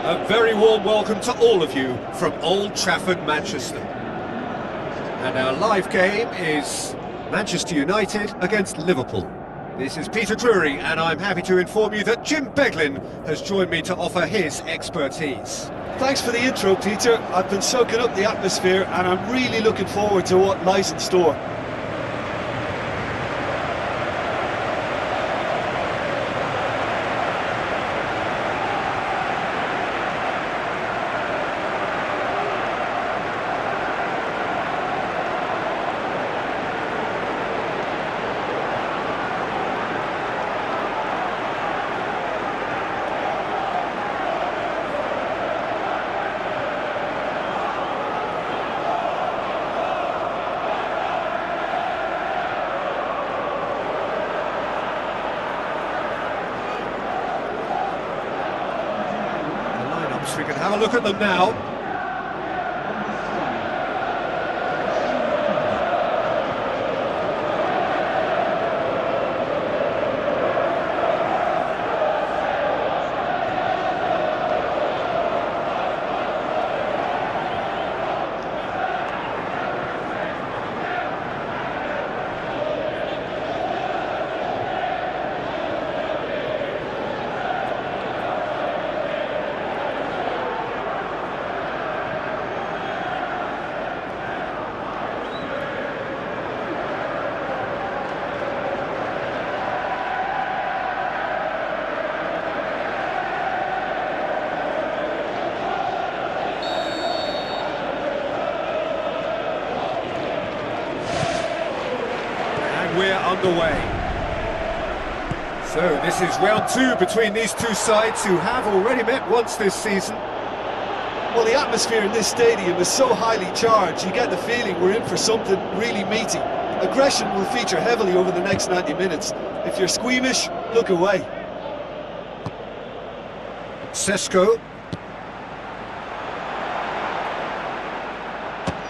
A very warm welcome to all of you from Old Trafford, Manchester. And our live game is Manchester United against Liverpool. This is Peter Drury, and I'm happy to inform you that Jim Beglin has joined me to offer his expertise. Thanks for the intro, Peter. I've been soaking up the atmosphere and I'm really looking forward to what lies in store. We can have a look at them now. We're underway. So this is round two between these two sides who have already met once this season. Well, the atmosphere in this stadium is so highly charged, you get the feeling we're in for something really meaty. Aggression will feature heavily over the next 90 minutes. If you're squeamish, look away. Sesko.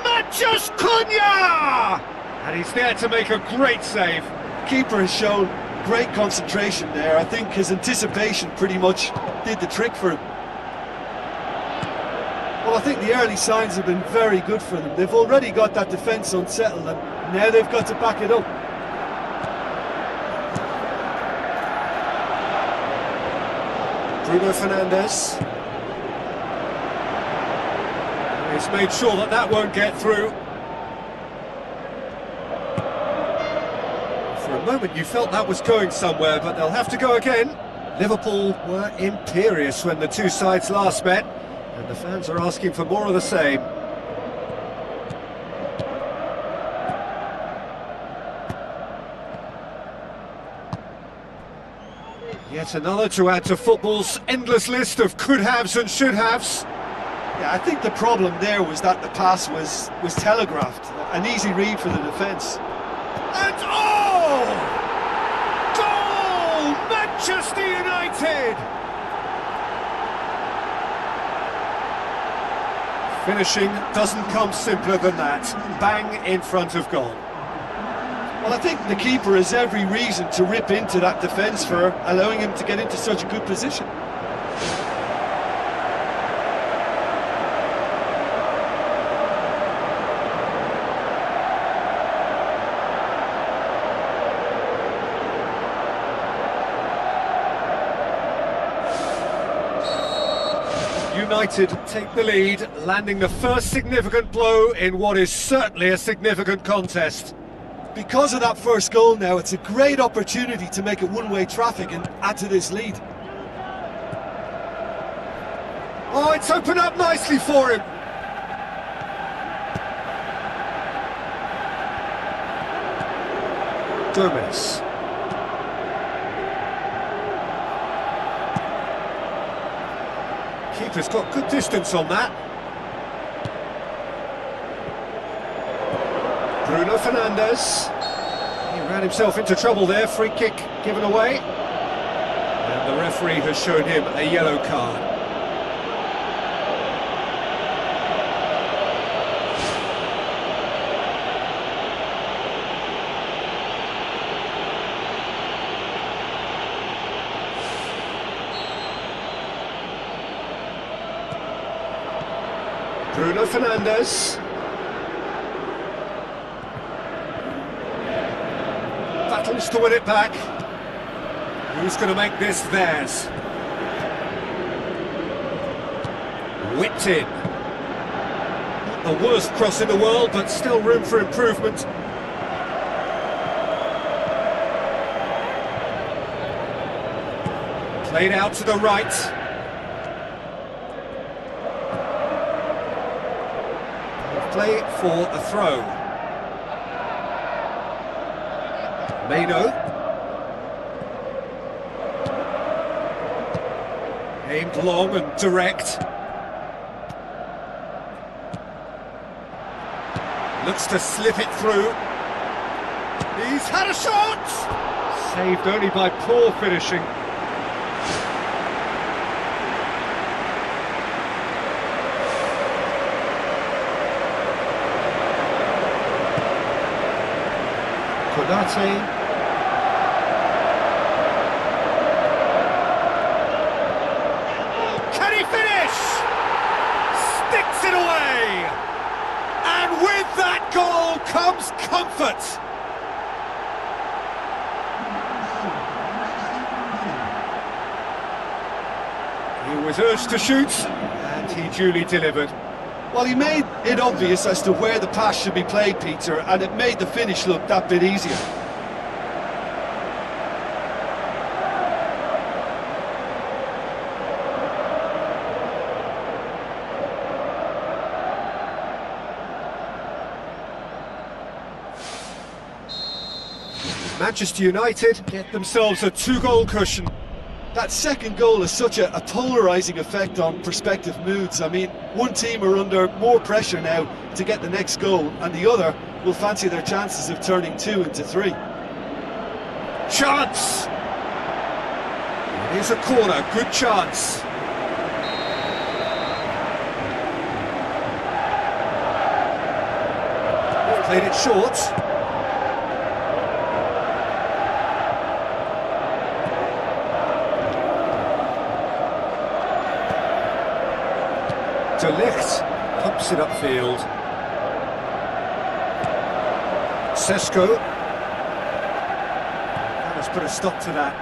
Matches Cunha! And he's there to make a great save. Keeper has shown great concentration there. I think his anticipation pretty much did the trick for him. Well, I think the early signs have been very good for them. They've already got that defence unsettled and now they've got to back it up. Bruno Fernandes. He's made sure that that won't get through. For a moment you felt that was going somewhere, but they'll have to go again. Liverpool were imperious when the two sides last met, and the fans are asking for more of the same. Yet another to add to football's endless list of could-haves and should-haves. Yeah, I think the problem there was that the pass was telegraphed. An easy read for the defence. And oh! Goal! Manchester United! Finishing doesn't come simpler than that. Bang in front of goal. Well, I think the keeper has every reason to rip into that defence for allowing him to get into such a good position. United take the lead, landing the first significant blow in what is certainly a significant contest. Because of that first goal now, it's a great opportunity to make it one-way traffic and add to this lead. Oh, it's opened up nicely for him. Gomez. Keeper's got good distance on that. Bruno Fernandes. He ran himself into trouble there. Free kick given away. And the referee has shown him a yellow card. Bruno Fernandes. Battles to win it back. Who's going to make this theirs? Whipped in. Not the worst cross in the world, but still room for improvement. Played out to the right. Play for a throw. Meno. Aimed long and direct. Looks to slip it through. He's had a shot! Saved only by poor finishing. Konate. Can he finish? Sticks it away! And with that goal comes comfort! He was urged to shoot, and he duly delivered. Well, he made it obvious as to where the pass should be played, Peter, and it made the finish look that bit easier. Manchester United get themselves a 2-goal cushion. That second goal has such a polarising effect on prospective moods. I mean, one team are under more pressure now to get the next goal, and the other will fancy their chances of turning 2 into 3. Chance! It is a corner, good chance. They've played it short. De Ligt pumps it upfield. Sesko. That has put a stop to that.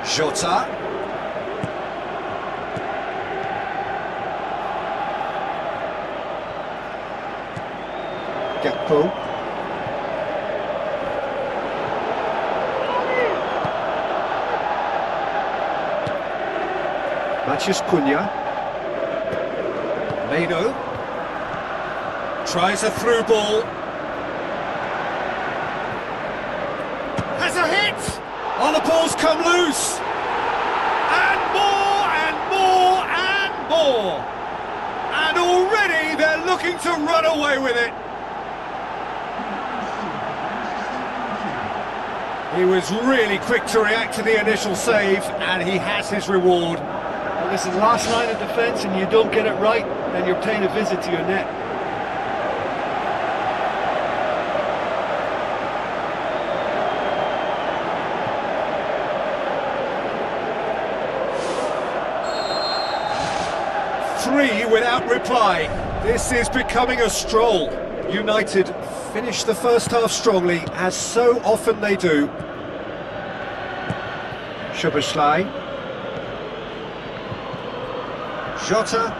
Jota. Gakpo. Mathias Cunha. Meno. Tries a through ball. Has a hit! Oh, the ball's come loose! And more, and more, and more! And already they're looking to run away with it! He was really quick to react to the initial save, and he has his reward. Well, listen, last line of defence and you don't get it right, then you're paying a visit to your net. Three without reply. This is becoming a stroll. United finish the first half strongly, as so often they do. Szoboszlai. Jota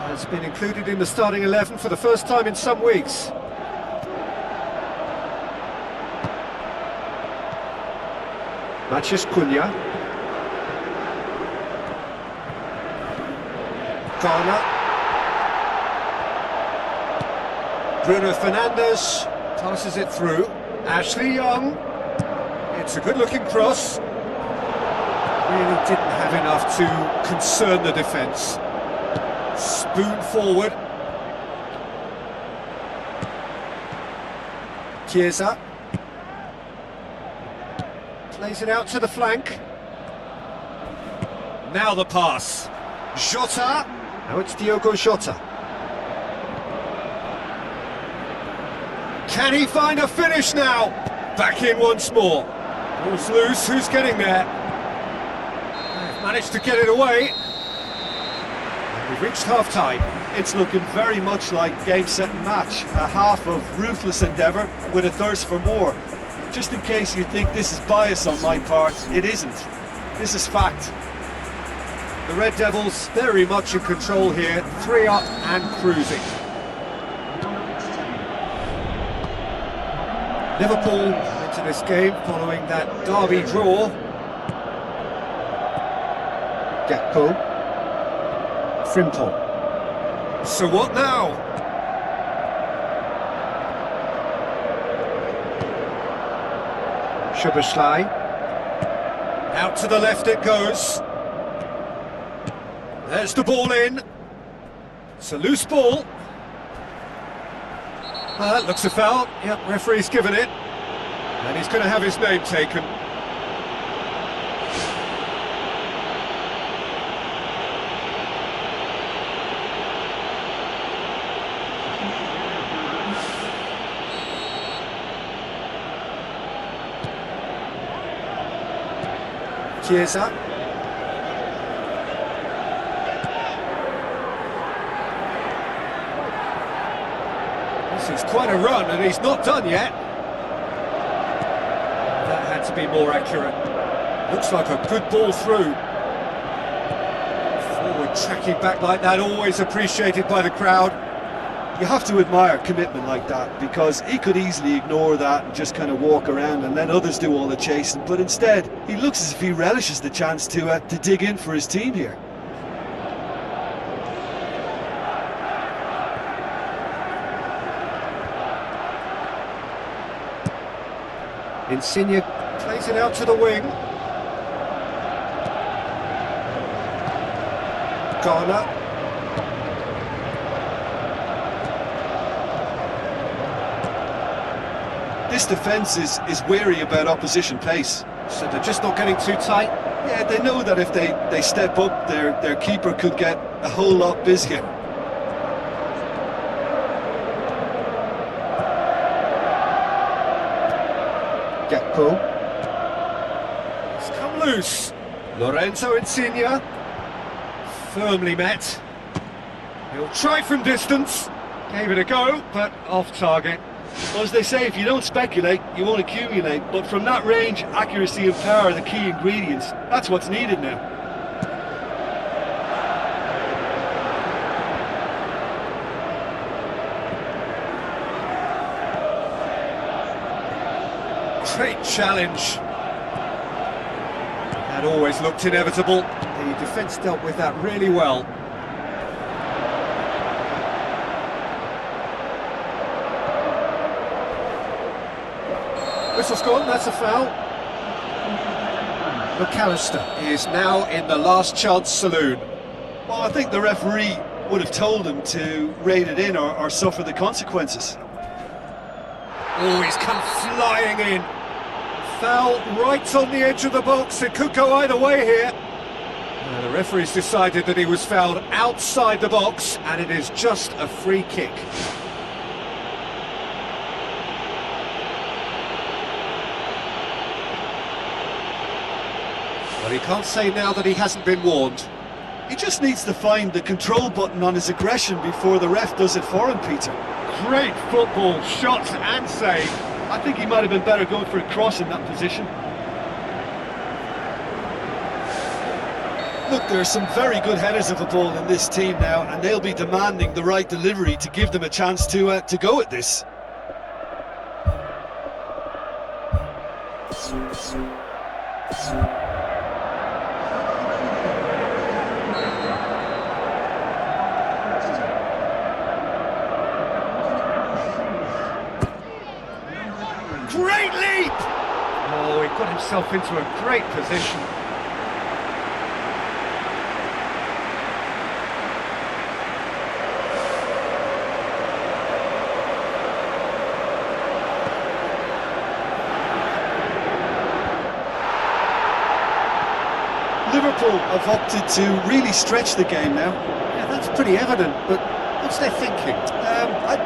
has been included in the starting 11 for the first time in some weeks. Maciej Cunha. Garner. Bruno Fernandes passes it through. Ashley Young. It's a good-looking cross. Really didn't have enough to concern the defence. Spoon forward. Chiesa. Plays it out to the flank. Now the pass. Jota. Now it's Diogo Jota. Can he find a finish now? Back in once more. Ball's loose, who's getting there? They've managed to get it away. And we've reached half-time. It's looking very much like game, set and match. A half of ruthless endeavour with a thirst for more. Just in case you think this is bias on my part, it isn't. This is fact. The Red Devils very much in control here, 3 up and cruising. Liverpool into this game following that derby draw. Gakpo. Frimpong. So what now? Szoboszlai. Out to the left it goes. There's the ball in. It's a loose ball. That looks a foul. Yep, referee's given it. And he's going to have his name taken. Chiesa. This is quite a run, and he's not done yet. That had to be more accurate. Looks like a good ball through. Forward tracking back like that, always appreciated by the crowd. You have to admire commitment like that, because he could easily ignore that and just kind of walk around and let others do all the chasing, but instead he looks as if he relishes the chance to dig in for his team here. Insigne plays it out to the wing. Garner. This defence is wary about opposition pace. So they're just not getting too tight? Yeah, they know that if they step up, their keeper could get a whole lot busier. Gakpo. It's come loose. Lorenzo Insigne. Firmly met. He'll try from distance. Gave it a go, but off target. Well, as they say, if you don't speculate, you won't accumulate. But from that range, accuracy and power are the key ingredients. That's what's needed now. Great challenge. That always looked inevitable. The defence dealt with that really well. Whistle's gone, that's a foul. McAllister is now in the last chance saloon. Well, I think the referee would have told him to rate it in or suffer the consequences. Oh, he's come flying in. Foul right on the edge of the box. It could go either way here. The referee's decided that he was fouled outside the box, and it is just a free kick. But he can't say now that he hasn't been warned. He just needs to find the control button on his aggression before the ref does it for him, Peter. Great football, shot and save. I think he might have been better going for a cross in that position. Look, there are some very good headers of the ball in this team now, and they'll be demanding the right delivery to give them a chance to go at this. Great leap! Oh, he got himself into a great position. Liverpool have opted to really stretch the game now. Yeah, that's pretty evident, but what's their thinking?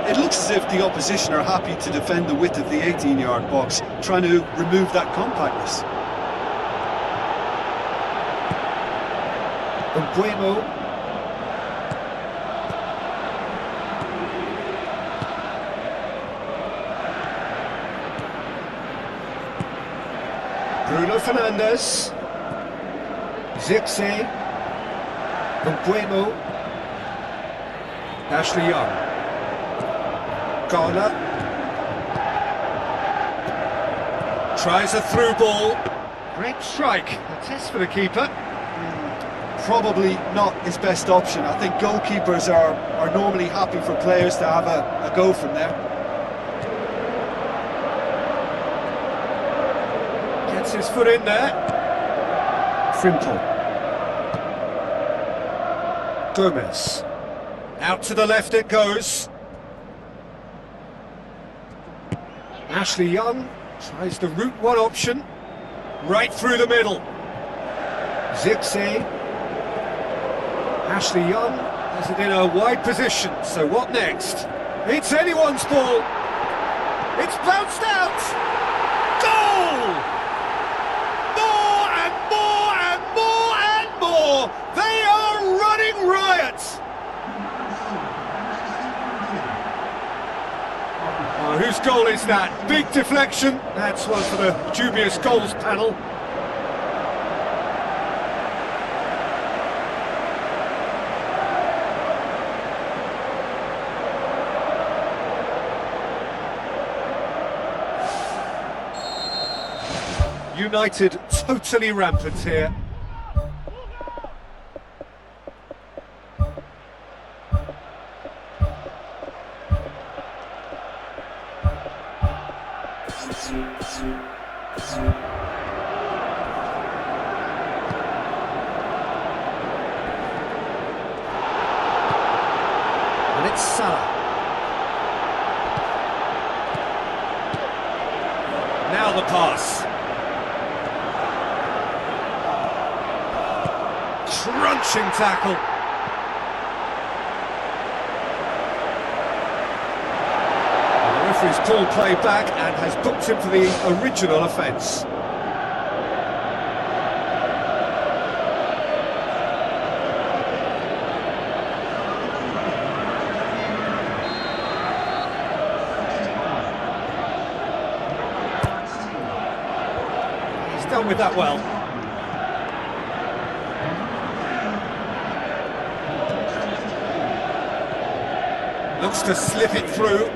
It looks as if the opposition are happy to defend the width of the 18-yard box, trying to remove that compactness. Bruno. Bruno Fernandes. Zirkzee. Bruno. Ashley Young. Garner. Tries a through ball. Great strike. A test for the keeper. Probably not his best option. I think goalkeepers are normally happy for players to have a go from there. Gets his foot in there. Frimpong. Gomez. Out to the left it goes. Ashley Young tries the route one option. Right through the middle. Zirkzee. Ashley Young has it in a wide position, so what next? It's anyone's ball! It's bounced out! Goal! More and more and more and more! They are running riot! Whose goal is that? Big deflection. That's one for the dubious goals panel. United totally rampant here. And it's Salah. Now the pass. Crunching tackle. The referee's called play back and has booked him for the original offence. He's done with that well. Looks to slip it through.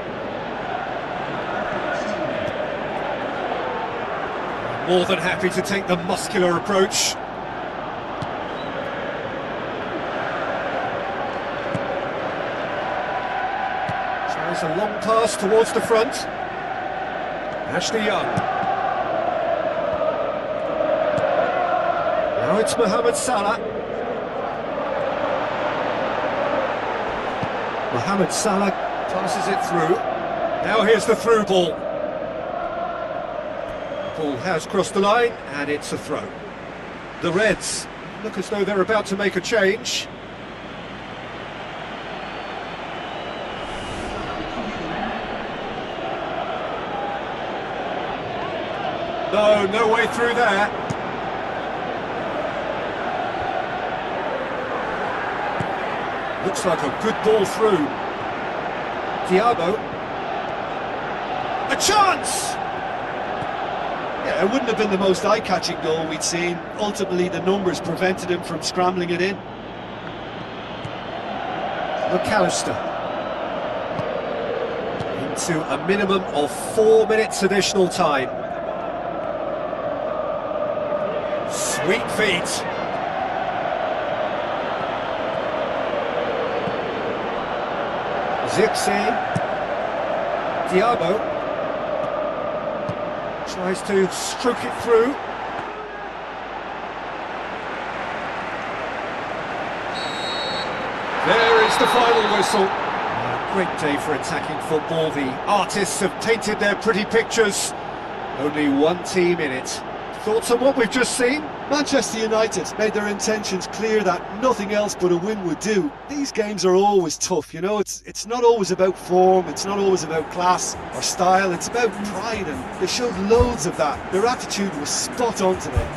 More than happy to take the muscular approach. Tries a long pass towards the front. Ashley Young. Now it's Mohamed Salah. Mohamed Salah passes it through. Now here's the through ball. The ball has crossed the line and it's a throw. The Reds Look as though they're about to make a change. No, no way through there. Looks like a good ball through. Thiago. A chance! Yeah, it wouldn't have been the most eye-catching goal we'd seen. Ultimately, the numbers prevented him from scrambling it in. McAllister. Into a minimum of 4 minutes additional time. Sweet feet. Zirkzee. Thiago. Tries to stroke it through. There is the final whistle. A great day for attacking football. The artists have painted their pretty pictures. Only one team in it. Thoughts on what we've just seen? Manchester United made their intentions clear that nothing else but a win would do. These games are always tough, you know, it's not always about form, it's not always about class or style, it's about pride, and they showed loads of that. Their attitude was spot on today.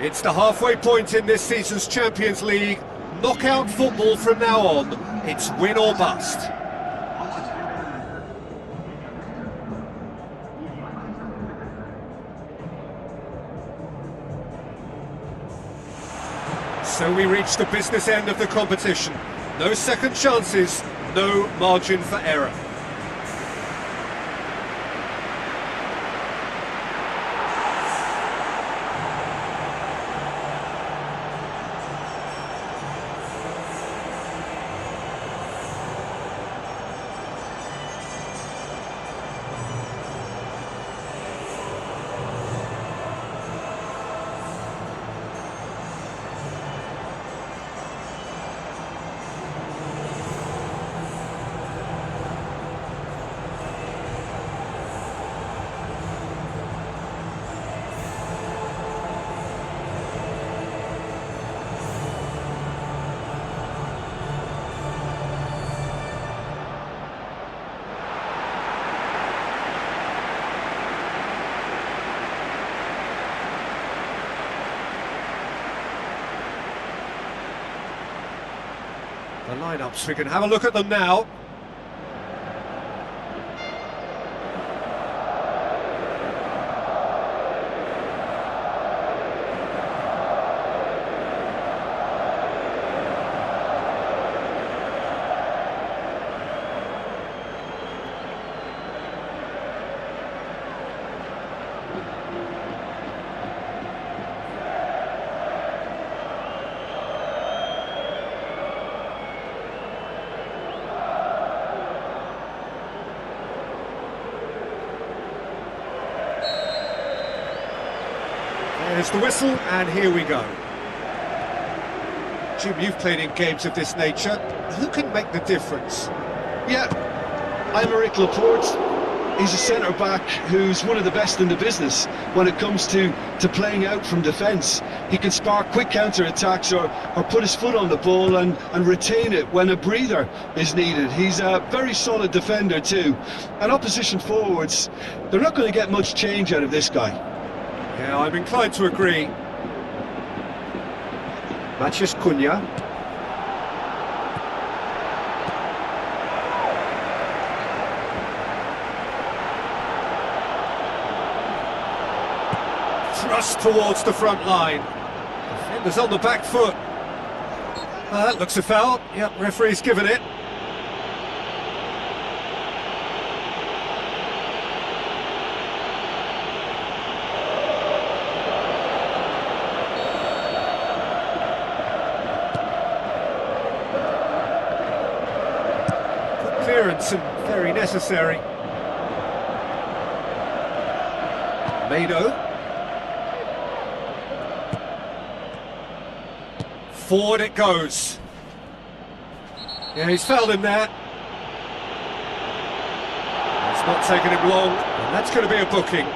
It's the halfway point in this season's Champions League. Knockout football from now on. It's win or bust. So we reach the business end of the competition. No second chances, no margin for error. The lineups, we can have a look at them now. There's the whistle, and here we go. Jim, you've played in games of this nature. Who can make the difference? Yeah, I'm Eric Laporte. He's a centre-back who's one of the best in the business when it comes to playing out from defence. He can spark quick counter-attacks or put his foot on the ball and retain it when a breather is needed. He's a very solid defender too. And opposition forwards, they're not going to get much change out of this guy. Yeah, I'm inclined to agree. Matheus Cunha. Thrust towards the front line. Defenders on the back foot. That looks a foul. Yep, referee's given it. Good clearance and very necessary. Mado. Forward it goes. Yeah, he's fouled him there. It's not taken him long, and that's going to be a booking.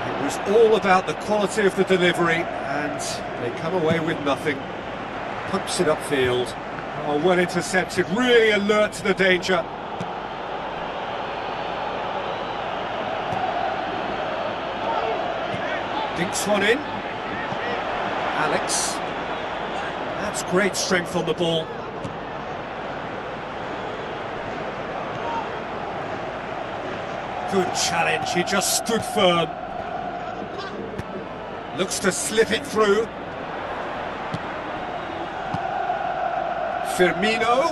It was all about the quality of the delivery, and they come away with nothing. Pumps it upfield. Oh, well intercepted, really alert to the danger. Dinks one in. Alex. That's great strength on the ball. Good challenge, he just stood firm. Looks to slip it through. Firmino.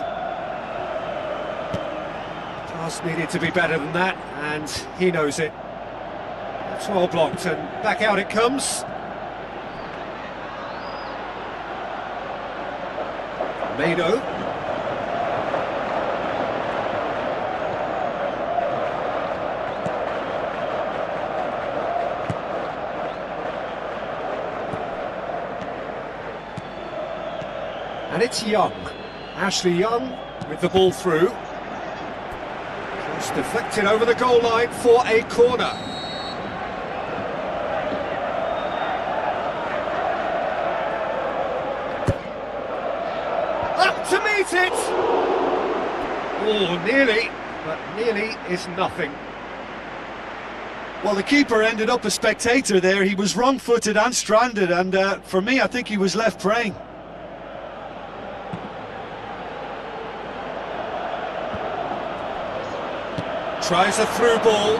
Pass needed to be better than that, and he knows it. It's well blocked, and back out it comes. Mado. And it's Young. Ashley Young with the ball through. Cross deflected over the goal line for a corner. Up to meet it! Oh, nearly, but nearly is nothing. Well, the keeper ended up a spectator there. He was wrong-footed and stranded, and for me, I think he was left praying. Tries a through ball.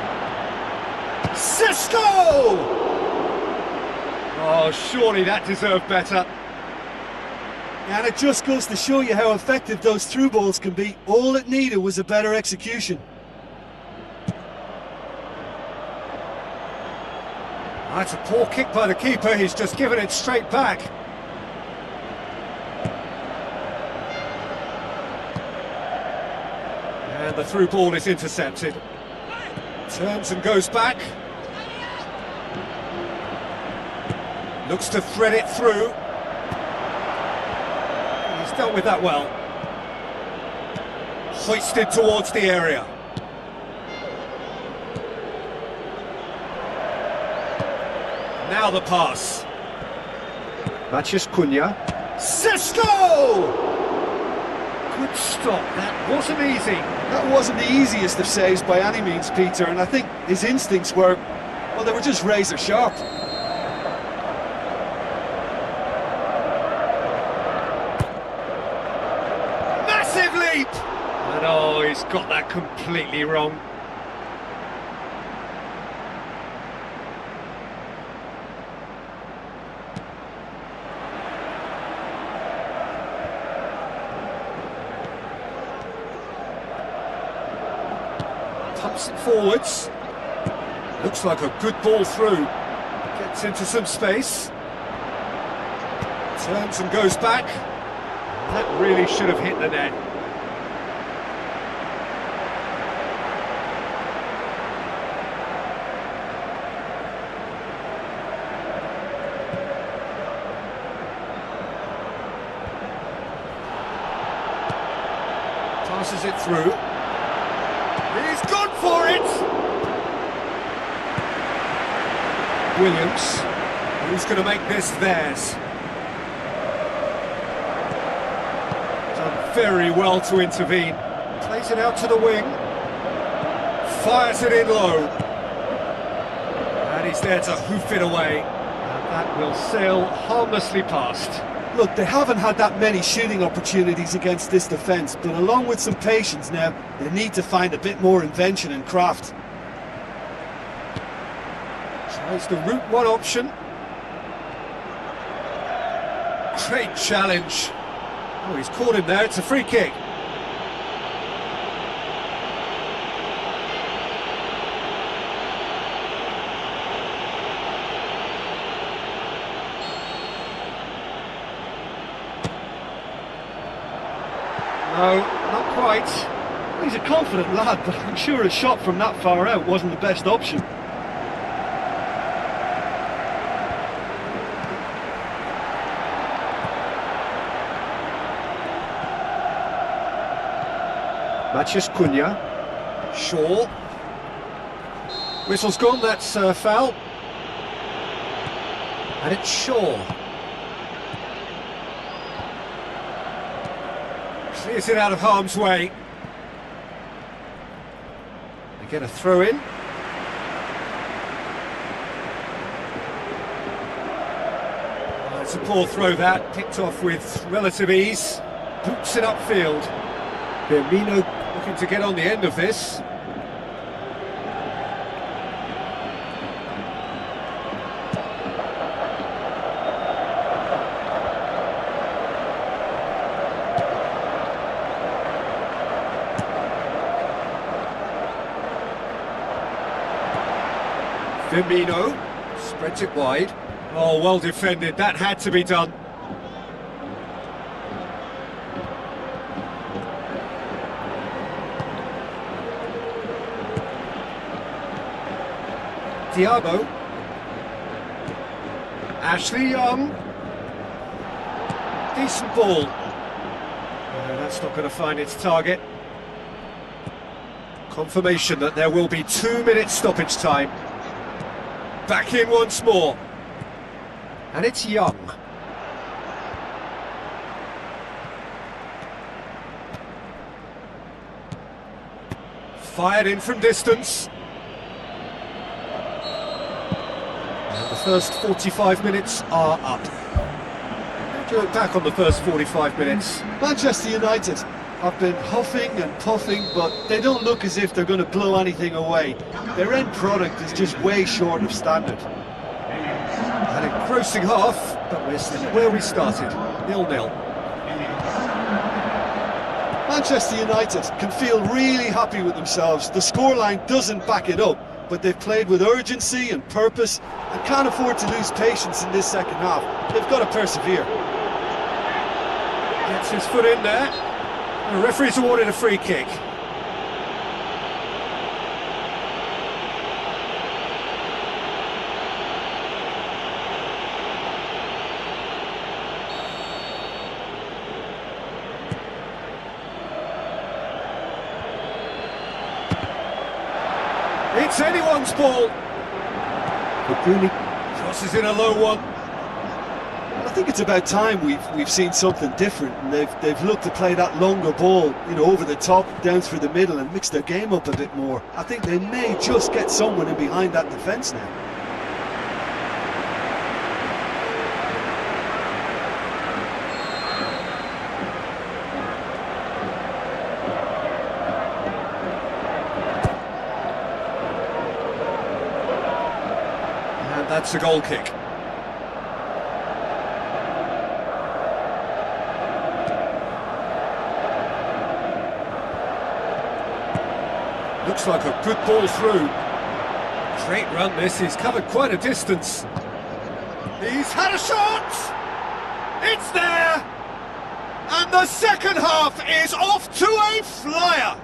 Cisco! Oh, surely that deserved better. And it just goes to show you how effective those through balls can be. All it needed was a better execution. That's a poor kick by the keeper, he's just given it straight back. And the through ball is intercepted. Turns and goes back. Looks to thread it through. He's dealt with that well. Hoisted towards the area. Now the pass. Matheus Cunha. Cisco! Good stop, that wasn't easy. That wasn't the easiest of saves by any means, Peter, and I think his instincts were, well, they were just razor sharp. Massive leap! And oh, he's got that completely wrong. Pumps it forwards. Looks like a good ball through. Gets into some space. Turns and goes back. That really should have hit the net. Passes it through. He's gone for it! Williams. Who's going to make this theirs? Done very well to intervene. Plays it out to the wing. Fires it in low. And he's there to hoof it away. And that will sail harmlessly past. Look, they haven't had that many shooting opportunities against this defence, but along with some patience now, they need to find a bit more invention and craft. Tries the route one option. Great challenge. Oh, he's caught him there. It's a free kick. No, not quite. He's a confident lad, but I'm sure a shot from that far out wasn't the best option. Matches Cunha. Shaw. Whistle's gone, that's foul. And it's Shaw. Clears it out of harm's way. They get a throw in. Oh, it's a poor throw that, picked off with relative ease. Boots it upfield. Firmino looking to get on the end of this. Firmino spreads it wide. Oh, well defended. That had to be done. Thiago. Ashley Young. Decent ball. No, that's not going to find its target. Confirmation that there will be 2 minutes stoppage time. Back in once more. And it's Young. Fired in from distance. And the first 45 minutes are up. How do you look back on the first 45 minutes? Manchester United have been huffing and puffing, but they don't look as if they're going to blow anything away. Their end product is just way short of standard. An engrossing half, but we're still where we started, 0-0. Manchester United can feel really happy with themselves. The scoreline doesn't back it up, but they've played with urgency and purpose and can't afford to lose patience in this second half. They've got to persevere. Gets his foot in there. The referee's awarded a free kick. It's anyone's ball. Bruno crosses in a low one. I think it's about time we've seen something different, and they've looked to play that longer ball, you know, over the top, down through the middle, and mix their game up a bit more. I think they may just get someone in behind that defence now. And that's a goal kick. Looks like a good ball through. Great run this, he's covered quite a distance. He's had a shot! It's there! And the second half is off to a flyer!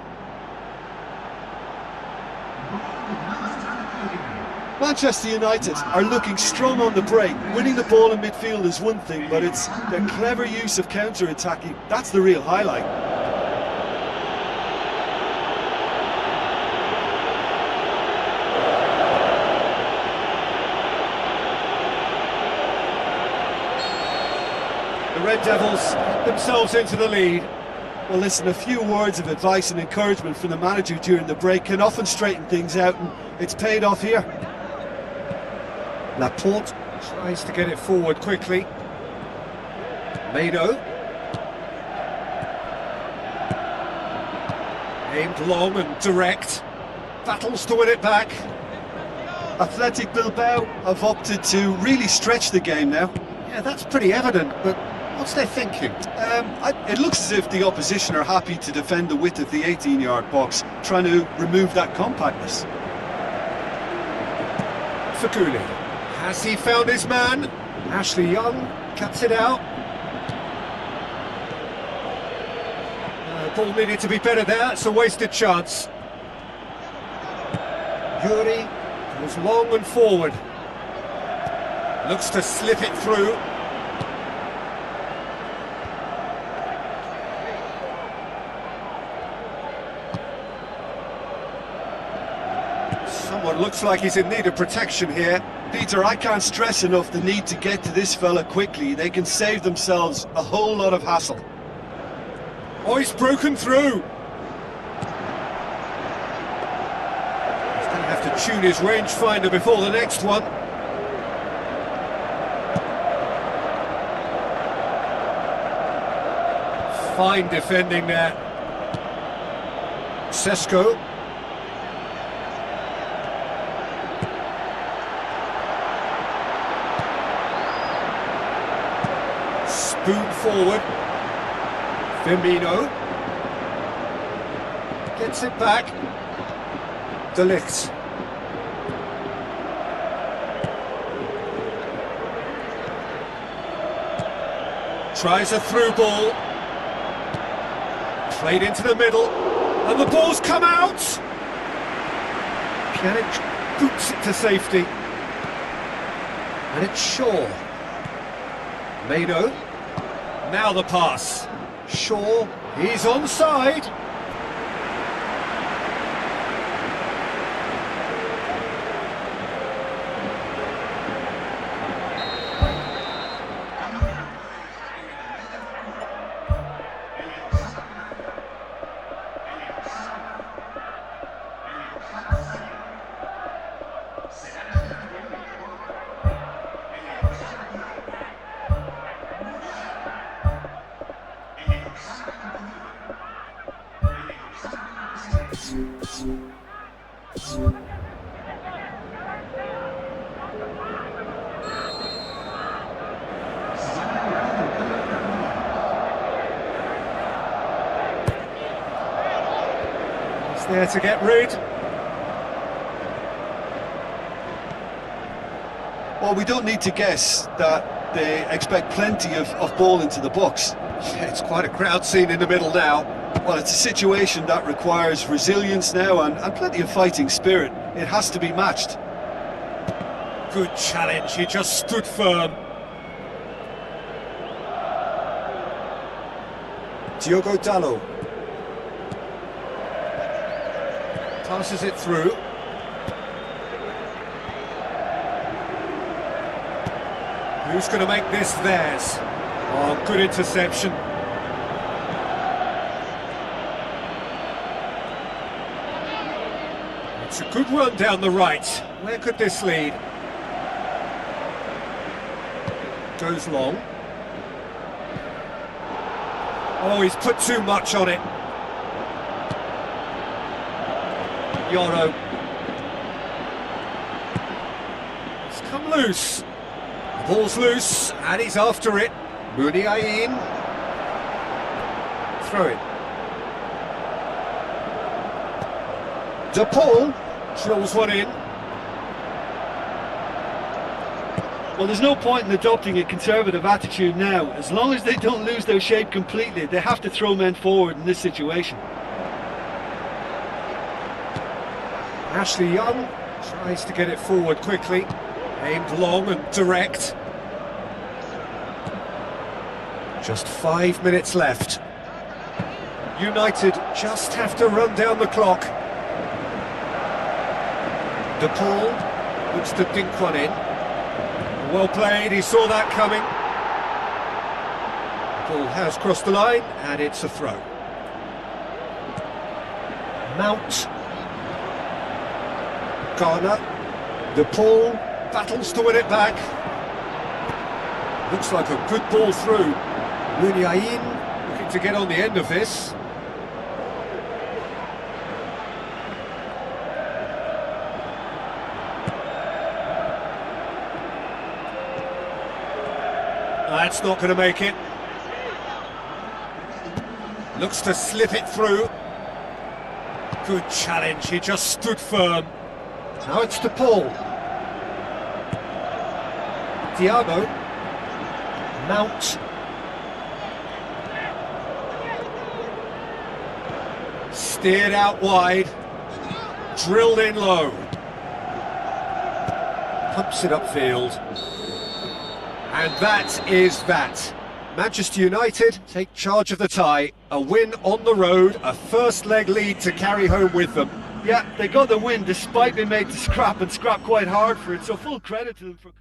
Manchester United are looking strong on the break. Winning the ball in midfield is one thing, but it's their clever use of counter-attacking. That's the real highlight. The Red Devils themselves into the lead. Well, listen, a few words of advice and encouragement from the manager during the break can often straighten things out, and it's paid off here. Laporte tries to get it forward quickly. Mado. Aimed long and direct. Battles to win it back. Athletic Bilbao have opted to really stretch the game now. Yeah, that's pretty evident, but what's their thinking? It looks as if the opposition are happy to defend the width of the 18-yard box, trying to remove that compactness. Faguli. Has he found his man? Ashley Young cuts it out. Ball needed to be better there, it's a wasted chance. Yuri goes long and forward. Looks to slip it through. Someone looks like he's in need of protection here. Peter, I can't stress enough the need to get to this fella quickly. They can save themselves a whole lot of hassle. Oh, he's broken through. He's going to have to tune his rangefinder before the next one. Fine defending there. Sesko. Spoon forward. Firmino gets it back. De Ligt. Tries a through ball. Played into the middle, and the ball's come out. Pjanic boots it to safety, and it's Shaw. Mado. Now the pass. Shaw, he's onside. There to get rid. Well, we don't need to guess that they expect plenty of ball into the box. Yeah, it's quite a crowd scene in the middle now. Well, it's a situation that requires resilience now and plenty of fighting spirit. It has to be matched. Good challenge, he just stood firm. Diogo Dalot. Passes it through. Who's going to make this theirs? Oh, good interception. It's a good run down the right. Where could this lead? Goes long. Oh, he's put too much on it. Yoro. It's come loose. The ball's loose, and he's after it. Muniain. Throw it. De Paul drills one in. Well, there's no point in adopting a conservative attitude now. As long as they don't lose their shape completely, they have to throw men forward in this situation. Ashley Young tries to get it forward quickly, aimed long and direct. Just 5 minutes left. United just have to run down the clock. DePaul looks to dink one in. Well played, he saw that coming. The ball has crossed the line and it's a throw. Mount. Garner. DePaul battles to win it back. Looks like a good ball through. Eugine looking to get on the end of this. That's not going to make it. Looks to slip it through. Good challenge, he just stood firm. Now it's DePaul. Thiago. Mount. Steered out wide. Drilled in low. Pumps it upfield. And that is that. Manchester United take charge of the tie. A win on the road, a first leg lead to carry home with them. Yeah, they got the win despite being made to scrap and scrap quite hard for it, so full credit to them for...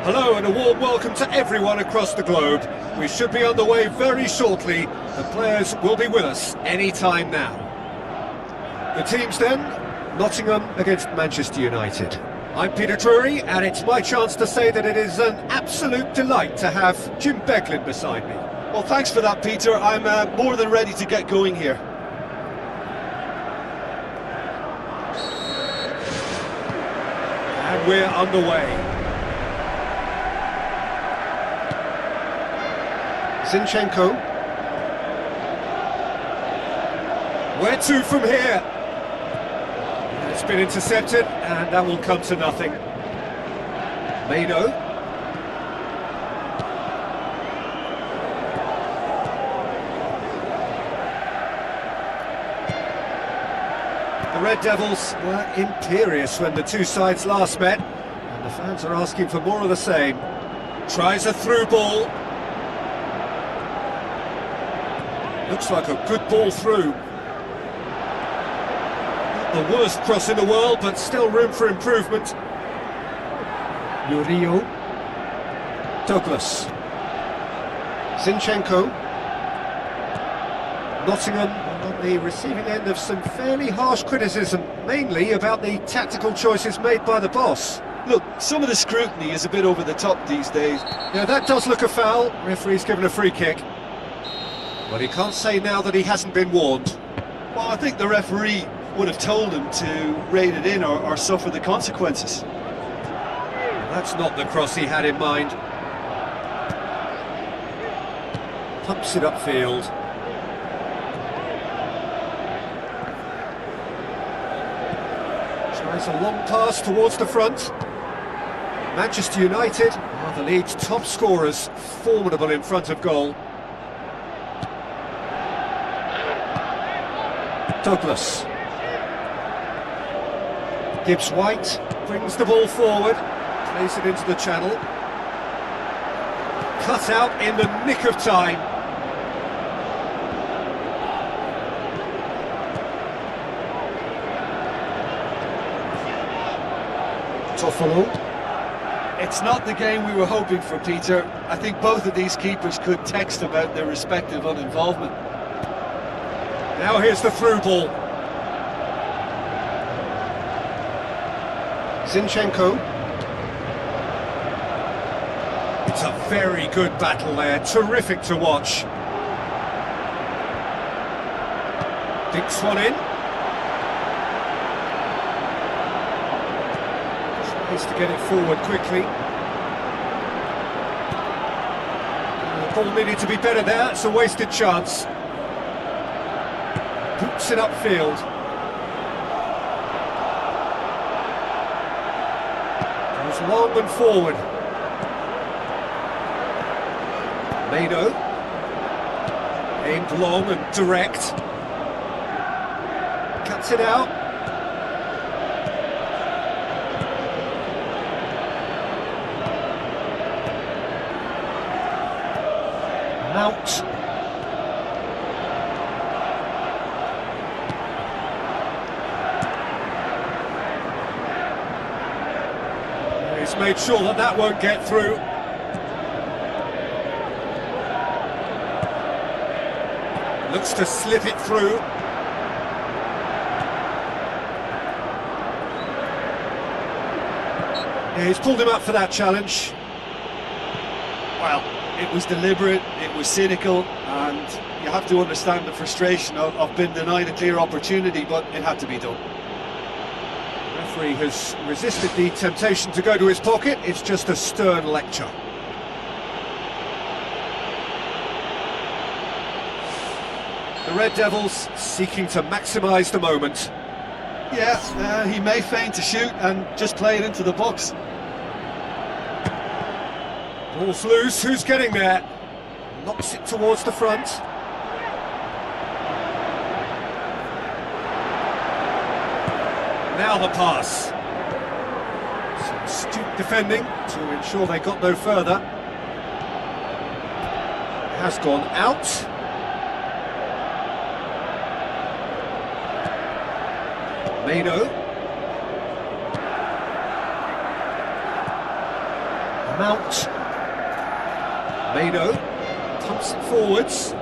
Hello and a warm welcome to everyone across the globe. We should be on the way very shortly. The players will be with us any time now. The teams then, Nottingham against Manchester United. I'm Peter Drury and it's my chance to say that it is an absolute delight to have Jim Beglin beside me. Well, thanks for that, Peter. I'm more than ready to get going here. And we're underway. Zinchenko. Where to from here? It's been intercepted and that will come to nothing. Mano. The Red Devils were imperious when the two sides last met, and the fans are asking for more of the same. Tries a through ball. Looks like a good ball through. Not the worst cross in the world, but still room for improvement. Murillo. Douglas. Zinchenko. Nottingham on the receiving end of some fairly harsh criticism, mainly about the tactical choices made by the boss. Look, some of the scrutiny is a bit over the top these days. Yeah, that does look a foul. Referee's given a free kick. But he can't say now that he hasn't been warned. Well, I think the referee would have told him to rein it in or suffer the consequences. That's not the cross he had in mind. Pumps it upfield. Tries a long pass towards the front. Manchester United are the league's top scorers, formidable in front of goal. Douglas. Gibbs-White brings the ball forward, plays it into the channel. Cut out in the nick of time. Toffolo. It's not the game we were hoping for, Peter. I think both of these keepers could text about their respective uninvolvement. Now here's the through ball. Zinchenko. It's a very good battle there, terrific to watch. Dinks one in. Tries to get it forward quickly. The ball needed to be better there, it's a wasted chance. Boots it upfield. Goes long and forward. Mado. Aimed long and direct. Cuts it out. Mount. He's made sure that that won't get through. Looks to slip it through. Yeah, he's pulled him up for that challenge. Well, it was deliberate, it was cynical, and you have to understand the frustration of being denied a clear opportunity, but it had to be done. The referee has resisted the temptation to go to his pocket. It's just a stern lecture. The Red Devils seeking to maximise the moment. Yeah, he may feign to shoot and just play it into the box. Ball's loose, who's getting there? Knocks it towards the front. Now the pass. Some astute defending to ensure they got no further. Has gone out. Mado. Mount. Mado pumps it forwards.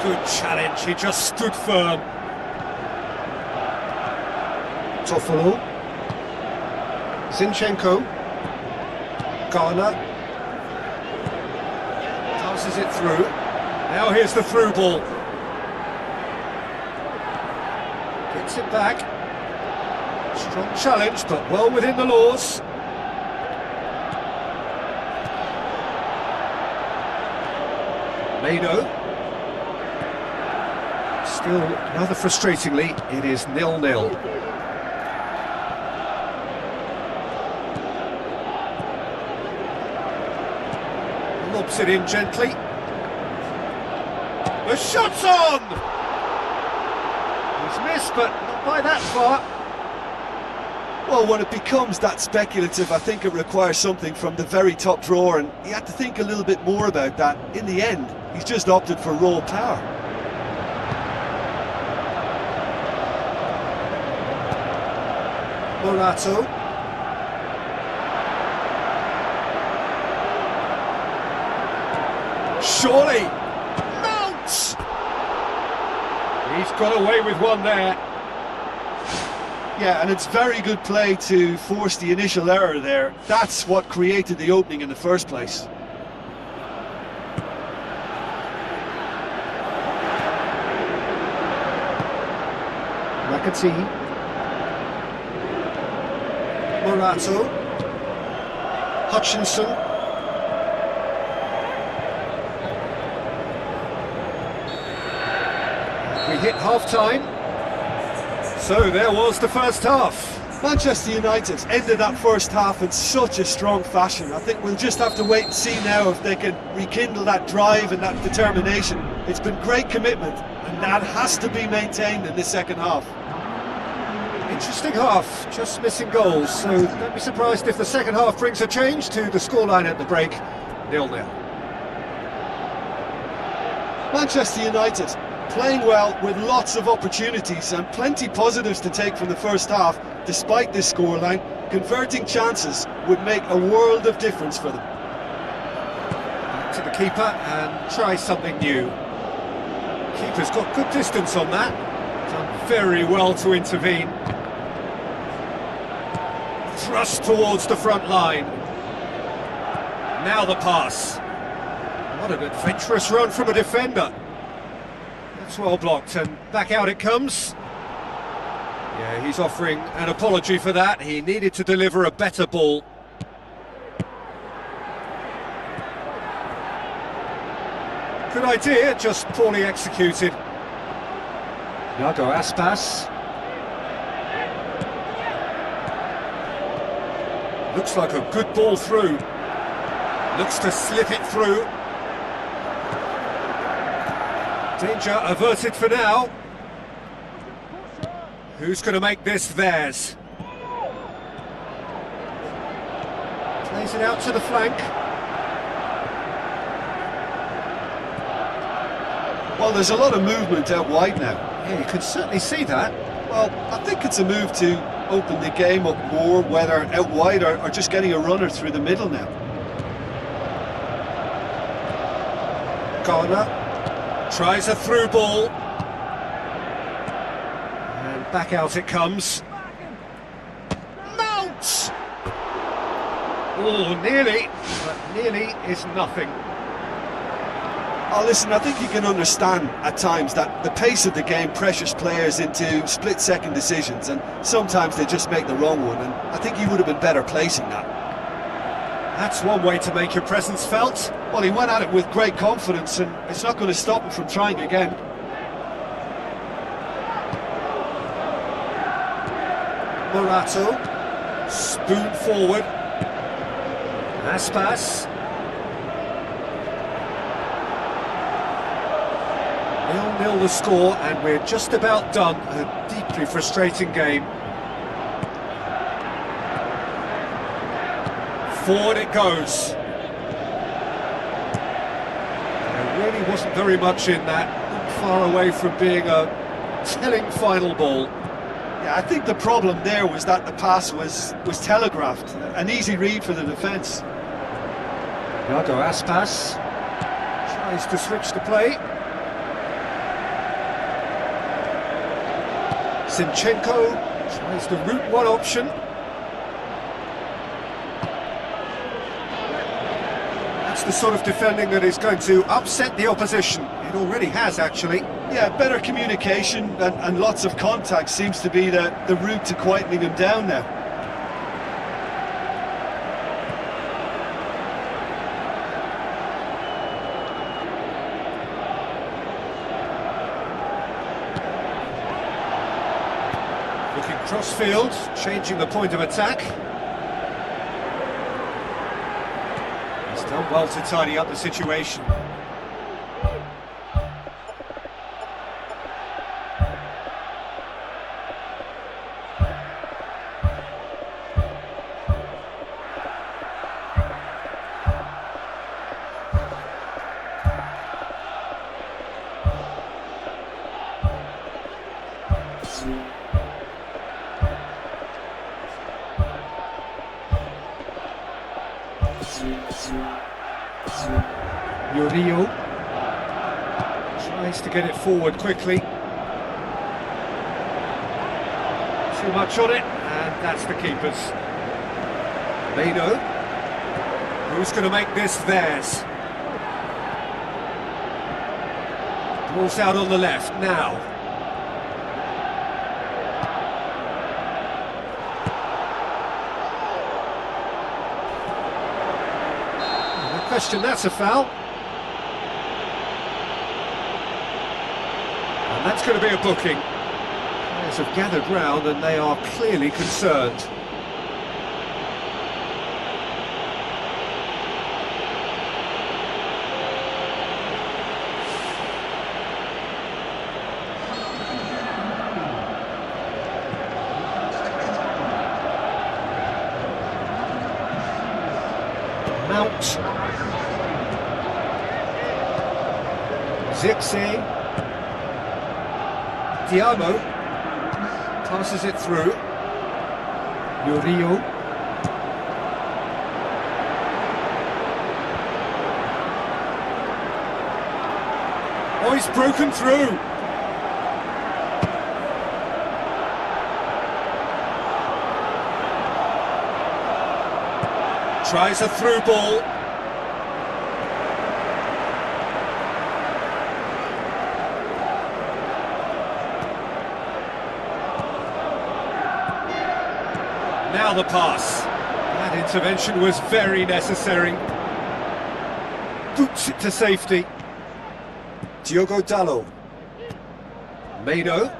Good challenge, he just stood firm. Toffolo. Zinchenko. Garner. Passes it through. Now here's the through ball. Gets it back. Strong challenge, but well within the laws. Mado. Still, rather frustratingly, it is 0-0. Lobs it in gently. The shot's on! He's missed, but not by that far. Well, when it becomes that speculative, I think it requires something from the very top drawer, and he had to think a little bit more about that. In the end, he's just opted for raw power. Morato. Surely! Mount! He's got away with one there. Yeah, and it's very good play to force the initial error there. That's what created the opening in the first place. Kasih. Morato. We hit half-time. So there was the first half. Manchester United ended that first half in such a strong fashion. I think we'll just have to wait and see now if they can rekindle that drive and that determination. It's been great commitment, and that has to be maintained in the second half. Interesting half, just missing goals, so don't be surprised if the second half brings a change to the scoreline at the break, 0-0. Manchester United playing well with lots of opportunities and plenty positives to take from the first half. Despite this scoreline, converting chances would make a world of difference for them. Back to the keeper and try something new. Keeper's got good distance on that. Done very well to intervene. Thrust towards the front line. Now the pass. What an adventurous run from a defender. That's well blocked, and back out it comes. Yeah, he's offering an apology for that. He needed to deliver a better ball. Good idea, just poorly executed. Iago Aspas. Looks like a good ball through. Looks to slip it through. Danger averted for now. Who's going to make this theirs? Plays it out to the flank. Well, there's a lot of movement out wide now. Yeah, you can certainly see that. Well, I think it's a move to open the game up more, whether out wide or just getting a runner through the middle now. Garner tries a through ball. And back out it comes. Mount! Oh, nearly, but nearly is nothing. Oh, listen, I think you can understand at times that the pace of the game pressures players into split-second decisions, and sometimes they just make the wrong one, and I think he would have been better placing that. That's one way to make your presence felt. Well, he went at it with great confidence, and it's not going to stop him from trying again. Morato, spoon forward. Aspas. 0-0 the score, and we're just about done. A deeply frustrating game. Forward it goes. There really wasn't very much in that. Not far away from being a telling final ball. Yeah, I think the problem there was that the pass was telegraphed. An easy read for the defence. Iago Aspas tries to switch the play. Zinchenko tries the route one option. That's the sort of defending that is going to upset the opposition. It already has, actually. Yeah, better communication and lots of contact seems to be the route to quietening him down now. Looking cross-field, changing the point of attack. He's done well to tidy up the situation. Vidio tries to get it forward quickly. Too much on it, and that's the keeper's. Bruno. Who's going to make this theirs? Ball's out on the left now. Question, that's a foul. And That's going to be a booking. Players have gathered round and they are clearly concerned. Mount. Zixi. Diamo passes it through. Murillo. Oh, he's broken through. Tries a through ball. Now the pass. That intervention was very necessary. Boots it to safety. Diogo Dallo. Meno.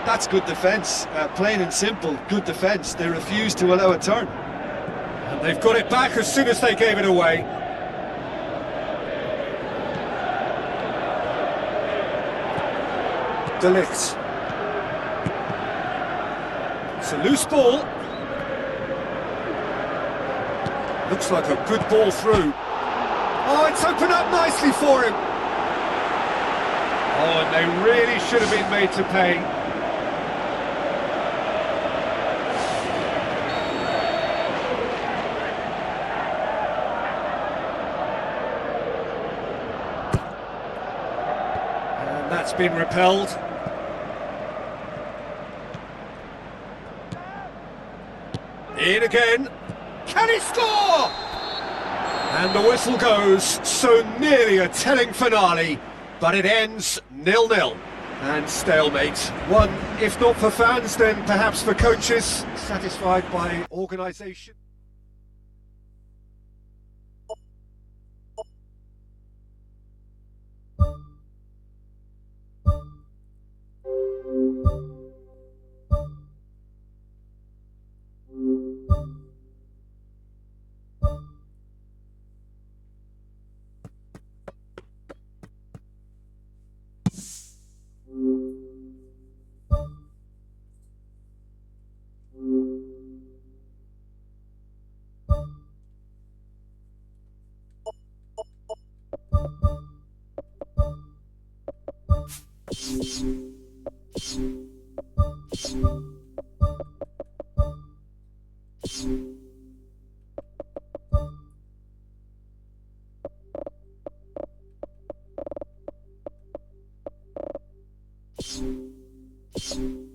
That's good defence, plain and simple, good defence. They refuse to allow a turn. And they've got it back as soon as they gave it away. De Ligt. It's a loose ball. Looks like a good ball through. Oh, it's opened up nicely for him. Oh, and they really should have been made to pay. And that's been repelled. In again. Can he score? And the whistle goes. So nearly a telling finale, but it ends 0-0. And stalemate. One, if not for fans, then perhaps for coaches, satisfied by organisation. You